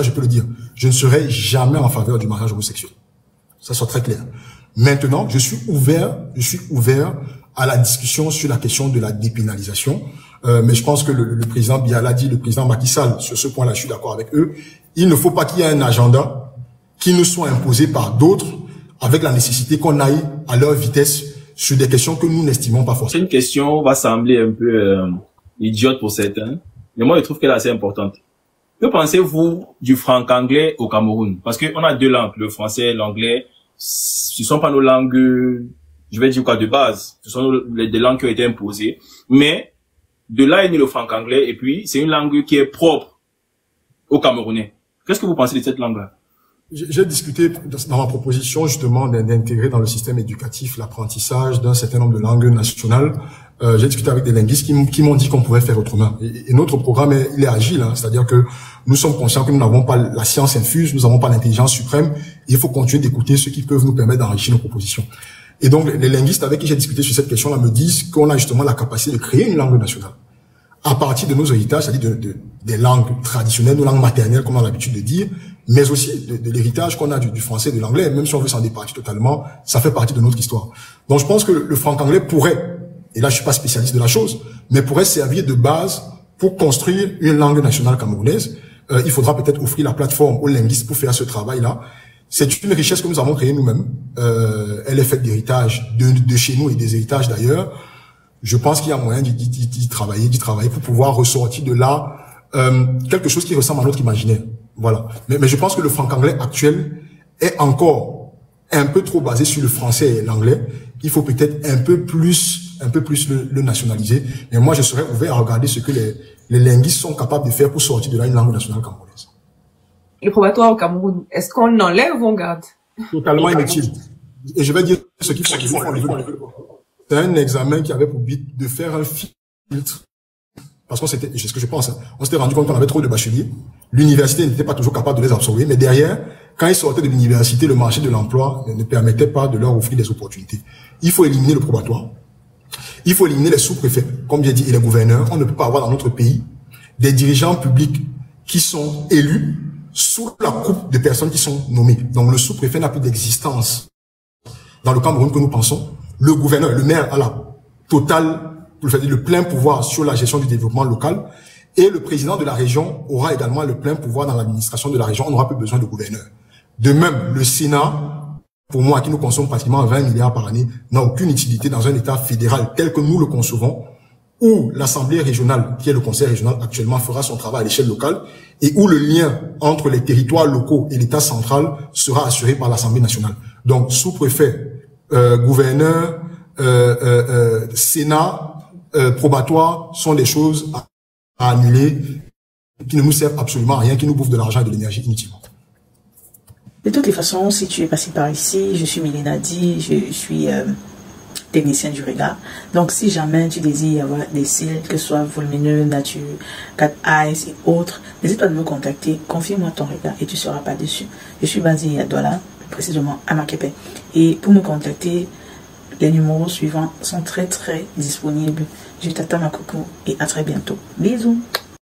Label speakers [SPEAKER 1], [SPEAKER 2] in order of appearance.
[SPEAKER 1] je peux le dire, je ne serai jamais en faveur du mariage homosexuel. Ça soit très clair. Maintenant, je suis ouvert à la discussion sur la question de la dépénalisation. Mais je pense que le président Biya l'a dit, le président Macky Sall, sur ce point-là, je suis d'accord avec eux. Il ne faut pas qu'il y ait un agenda qui nous soit imposé par d'autres, avec la nécessité qu'on aille à leur vitesse sur des questions que nous n'estimons pas forcément.
[SPEAKER 2] C'est une question va sembler un peu idiote pour certains, mais moi je trouve qu'elle est assez importante. Que pensez-vous du franc-anglais au Cameroun? Parce qu'on a deux langues, le français et l'anglais. Ce sont pas nos langues, je vais dire quoi, de base. Ce sont des langues qui ont été imposées. Mais de là est né le franc-anglais, et puis c'est une langue qui est propre aux Camerounais. Qu'est-ce que vous pensez de cette langue-là?
[SPEAKER 1] J'ai discuté dans ma proposition justement d'intégrer dans le système éducatif l'apprentissage d'un certain nombre de langues nationales. J'ai discuté avec des linguistes qui m'ont dit qu'on pourrait faire autrement. Et notre programme, il est agile, hein, c'est-à-dire que nous sommes conscients que nous n'avons pas la science infuse, nous n'avons pas l'intelligence suprême. Et il faut continuer d'écouter ceux qui peuvent nous permettre d'enrichir nos propositions. Et donc, les linguistes avec qui j'ai discuté sur cette question-là me disent qu'on a justement la capacité de créer une langue nationale à partir de nos héritages, c'est-à-dire des langues traditionnelles, nos langues maternelles, comme on a l'habitude de dire, mais aussi de l'héritage qu'on a du français et de l'anglais. Même si on veut s'en départir totalement, ça fait partie de notre histoire. Donc, je pense que le franc-anglais pourrait, et là je suis pas spécialiste de la chose, mais pourrait servir de base pour construire une langue nationale camerounaise. Il faudra peut-être offrir la plateforme aux linguistes pour faire ce travail-là. C'est une richesse que nous avons créée nous-mêmes. Elle est faite d'héritage de chez nous et des héritages d'ailleurs. Je pense qu'il y a moyen d'y travailler pour pouvoir ressortir de là quelque chose qui ressemble à notre imaginaire. Voilà. Mais je pense que le franc-anglais actuel est encore un peu trop basé sur le français et l'anglais. Il faut peut-être un peu plus le nationaliser. Mais moi, je serais ouvert à regarder ce que les linguistes sont capables de faire pour sortir de là une langue nationale camerounaise.
[SPEAKER 3] Le probatoire au Cameroun, est-ce qu'on enlève ou on garde?
[SPEAKER 1] Totalement inutile. Et je vais dire ce qu'il faut. C'est un examen qui avait pour but de faire un filtre. Parce qu'on s'était, c'est ce que je pense, hein, on s'était rendu compte qu'on avait trop de bacheliers. L'université n'était pas toujours capable de les absorber. Mais derrière, quand ils sortaient de l'université, le marché de l'emploi ne permettait pas de leur offrir des opportunités. Il faut éliminer le probatoire. Il faut éliminer les sous-préfets, comme j'ai dit, et les gouverneurs. On ne peut pas avoir dans notre pays des dirigeants publics qui sont élus sous la coupe de personnes qui sont nommées. Donc le sous-préfet n'a plus d'existence dans le Cameroun que nous pensons. Le gouverneur, le maire a la totale, le plein pouvoir sur la gestion du développement local. Et le président de la région aura également le plein pouvoir dans l'administration de la région. On n'aura plus besoin de gouverneur. De même, le Sénat, pour moi, qui nous consomme pratiquement 20 milliards par année, n'a aucune utilité dans un État fédéral tel que nous le concevons, où l'Assemblée régionale, qui est le conseil régional actuellement, fera son travail à l'échelle locale, et où le lien entre les territoires locaux et l'État central sera assuré par l'Assemblée nationale. Donc, sous-préfet, gouverneur, Sénat, probatoire sont des choses à annuler, qui ne nous servent absolument à rien, qui nous bouffent de l'argent et de l'énergie inutilement.
[SPEAKER 4] De toutes les façons, si tu es passé par ici, je suis Mélina Di, je suis technicien du regard. Donc, si jamais tu désires avoir des cils, que ce soit volumineux, nature, 4 eyes et autres, n'hésite pas à me contacter, confie-moi ton regard et tu ne seras pas déçu. Je suis basée à Douala, précisément à Makepe. Et pour me contacter, les numéros suivants sont très disponibles. Je t'attends ma coucou et à très bientôt. Bisous.